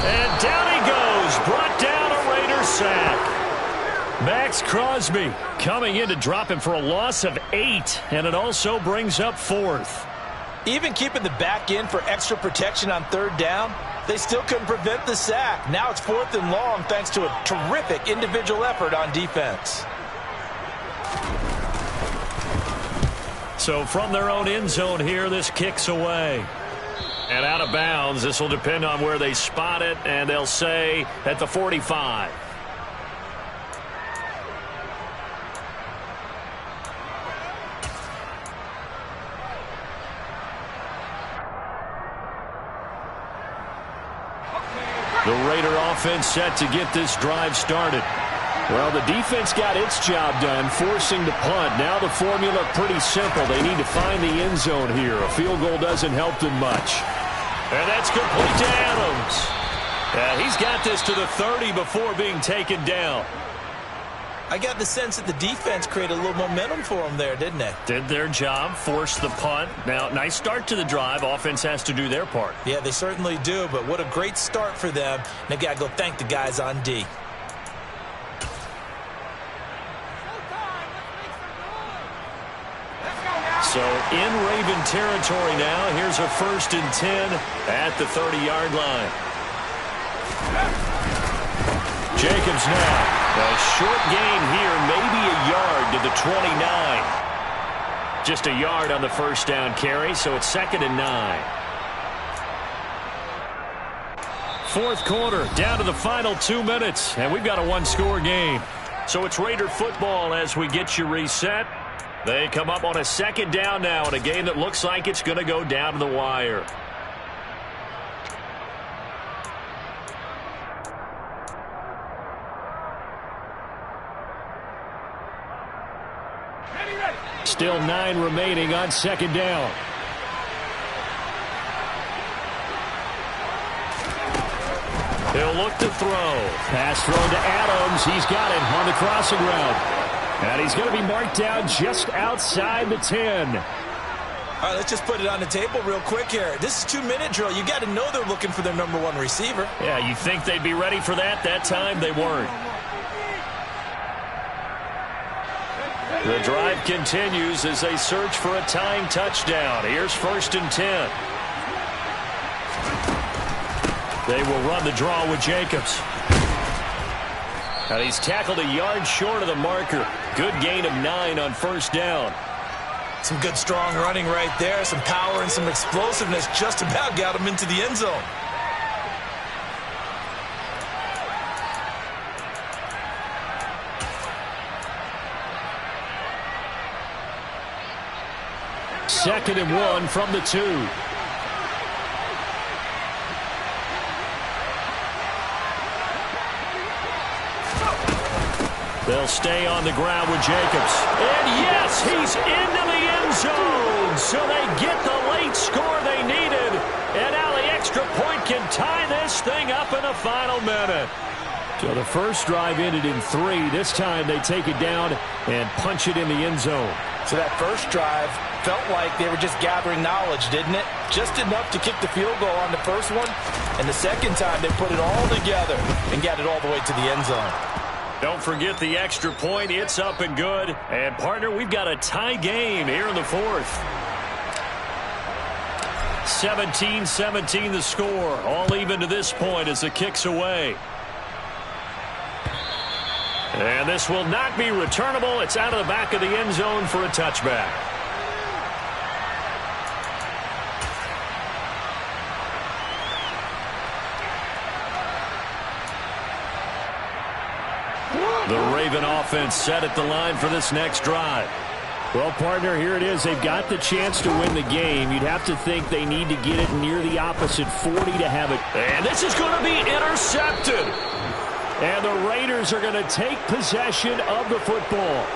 Speaker 1: And down he goes. Brought down a Raider sack. Max Crosby coming in to drop him for a loss of 8. And it also brings up 4th.
Speaker 3: Even keeping the back in for extra protection on 3rd down, they still couldn't prevent the sack. Now it's 4th and long thanks to a terrific individual effort on defense.
Speaker 1: So from their own end zone here, this kicks away. And out of bounds, this will depend on where they spot it, and they'll say at the 45. The Raider offense set to get this drive started.
Speaker 4: Well, the defense got its job done, forcing the punt. Now the formula pretty simple. They need to find the end zone here. A field goal doesn't help them much.
Speaker 1: And that's complete to Adams. He's got this to the 30 before being taken down.
Speaker 3: I got the sense that the defense created a little momentum for them there, didn't they?
Speaker 1: Did their job, forced the punt. Now, nice start to the drive. Offense has to do their part.
Speaker 3: Yeah, they certainly do, but what a great start for them. And they've got to go thank the guys on D.
Speaker 1: So in Raven territory now. Here's a 1st and 10 at the 30-yard line. Jacobs now. A short gain here, maybe a yard to the 29. Just a yard on the first down carry, so it's 2nd and 9. Fourth quarter, down to the final 2 minutes, and we've got a one-score game. So it's Raider football as we get you reset. They come up on a 2nd down now in a game that looks like it's going to go down to the wire.
Speaker 4: Still 9 remaining on 2nd down.
Speaker 1: He'll look to throw.
Speaker 4: Pass thrown to Adams. He's got it on the crossing route. And he's going to be marked down just outside the 10.
Speaker 3: All right, let's just put it on the table real quick here. This is 2-minute drill. You got to know they're looking for their number 1 receiver.
Speaker 1: Yeah, you think they'd be ready for that? That time they weren't. The drive continues as they search for a tying touchdown. Here's 1st and 10. They will run the draw with Jacobs. And he's tackled a yard short of the marker. Good gain of 9 on 1st down.
Speaker 3: Some good strong running right there. Some power and some explosiveness just about got him into the end zone.
Speaker 4: Second and 1 from the 2.
Speaker 1: They'll stay on the ground with Jacobs. And yes, he's into the end zone. So they get the late score they needed. And now the extra point can tie this thing up in the final minute.
Speaker 4: So the first drive ended in 3. This time they take it down and punch it in the end zone.
Speaker 3: So that first drive felt like they were just gathering knowledge, didn't it? Just enough to kick the field goal on the first one. And the second time they put it all together and got it all the way to the end zone.
Speaker 1: Don't forget the extra point. It's up and good. And, partner, we've got a tie game here in the 4th. 17-17 the score. All even to this point as the kick's away. And this will not be returnable. It's out of the back of the end zone for a touchback. The Raven offense set at the line for this next drive.
Speaker 4: Well, partner, here it is. They've got the chance to win the game. You'd have to think they need to get it near the opposite 40 to have it.
Speaker 1: And this is going to be intercepted.
Speaker 4: And the Raiders are going to take possession of the football.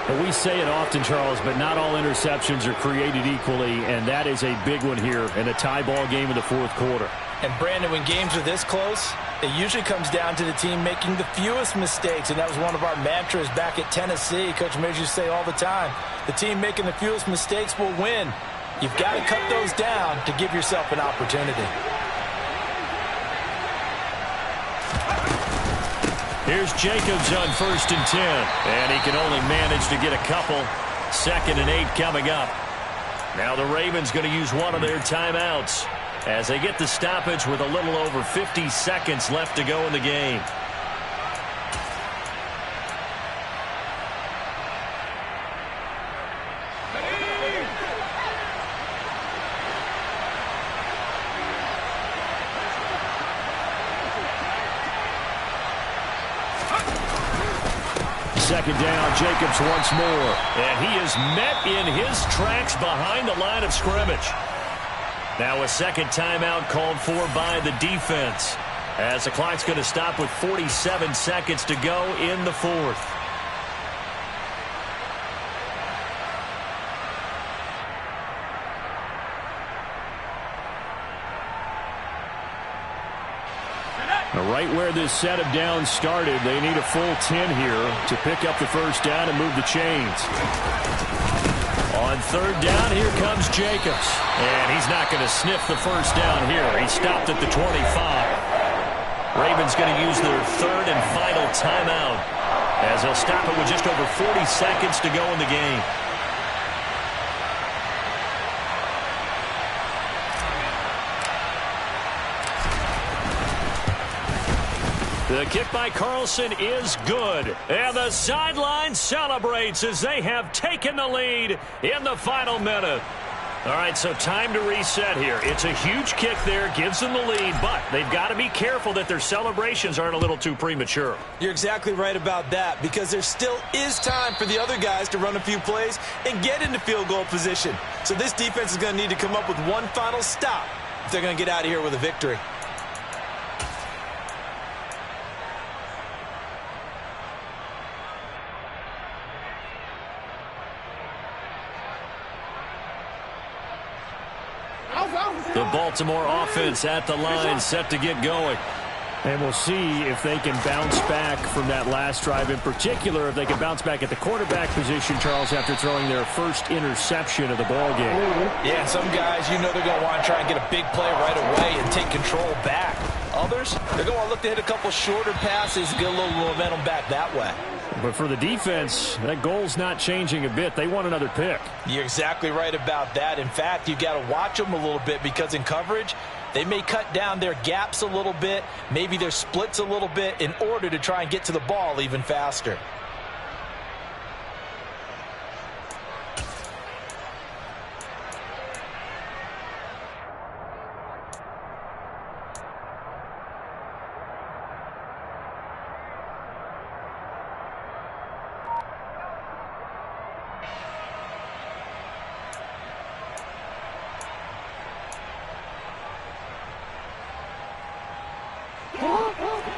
Speaker 4: And we say it often, Charles, but not all interceptions are created equally, and that is a big one here in a tie ball game in the 4th quarter.
Speaker 3: And, Brandon, when games are this close, it usually comes down to the team making the fewest mistakes, and that was one of our mantras back at Tennessee. Coach Majors used to say all the time, the team making the fewest mistakes will win. You've got to cut those down to give yourself an opportunity.
Speaker 1: Here's Jacobs on 1st and 10. And he can only manage to get a couple. 2nd and 8 coming up. Now the Ravens going to use one of their timeouts as they get the stoppage with a little over 50 seconds left to go in the game.
Speaker 4: Second down, Jacobs once more.
Speaker 1: And he is met in his tracks behind the line of scrimmage. Now a second timeout called for by the defense. as the clock's going to stop with 47 seconds to go in the fourth.
Speaker 4: Right where this set of downs started, they need a full 10 here to pick up the first down and move the chains.
Speaker 1: On third down, here comes Jacobs. And he's not going to sniff the first down here. He stopped at the 25. Ravens going to use their third and final timeout, as they'll stop it with just over 40 seconds to go in the game. The kick by Carlson is good. And the sideline celebrates as they have taken the lead in the final minute. All right, so time to reset here. It's a huge kick there, gives them the lead, but they've got to be careful that their celebrations aren't a little too premature.
Speaker 3: You're exactly right about that, because there still is time for the other guys to run a few plays and get into field goal position. So this defense is going to need to come up with one final stop if they're going to get out of here with a victory.
Speaker 1: The Baltimore offense at the line, set to get going.
Speaker 4: And we'll see if they can bounce back from that last drive. In particular, if they can bounce back at the quarterback position, Charles, after throwing their first interception of the ball game.
Speaker 3: Yeah, some guys, you know they're going to want to try and get a big play right away and take control back. Others, they're going to look to hit a couple shorter passes and get a little momentum back that way.
Speaker 4: But for the defense, that goal's not changing a bit. They want another pick.
Speaker 3: You're exactly right about that. In fact, you've got to watch them a little bit, because in coverage, they may cut down their gaps a little bit, maybe their splits a little bit, in order to try and get to the ball even faster.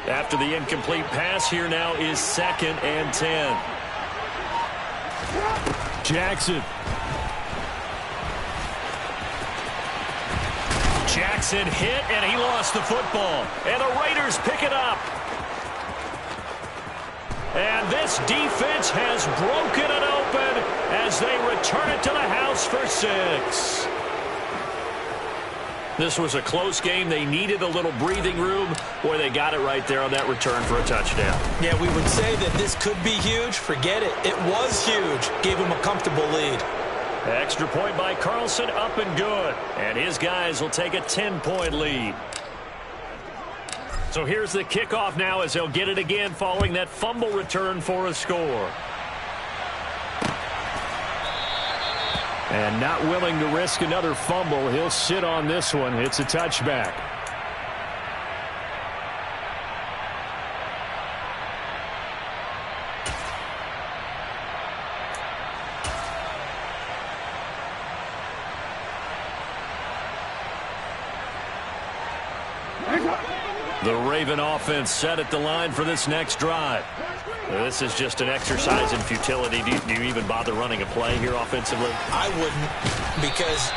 Speaker 1: After the incomplete pass, here now is 2nd and 10. Jackson hit, and he lost the football. And the Raiders pick it up. And this defense has broken it open as they return it to the house for 6. This was a close game. They needed a little breathing room. Boy, they got it right there on that return for a touchdown.
Speaker 3: Yeah, we would say that this could be huge. Forget it. It was huge. Gave him a comfortable lead.
Speaker 1: Extra point by Carlson, up and good. And his guys will take a 10-point lead. So here's the kickoff now as they'll get it again following that fumble return for a score.
Speaker 4: And not willing to risk another fumble, he'll sit on this one. It's a touchback.
Speaker 1: The Raven offense set at the line for this next drive. This is just an exercise in futility. Do you even bother running a play here offensively?
Speaker 3: I wouldn't, because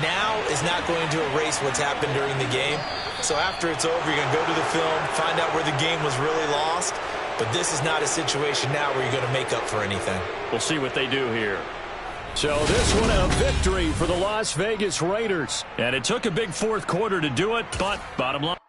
Speaker 3: now is not going to erase what's happened during the game. So after it's over, you're going to go to the film, find out where the game was really lost. But this is not a situation now where you're going to make up for anything.
Speaker 1: We'll see what they do here.
Speaker 4: So this one a victory for the Las Vegas Raiders.
Speaker 1: And it took a big fourth quarter to do it, but bottom line.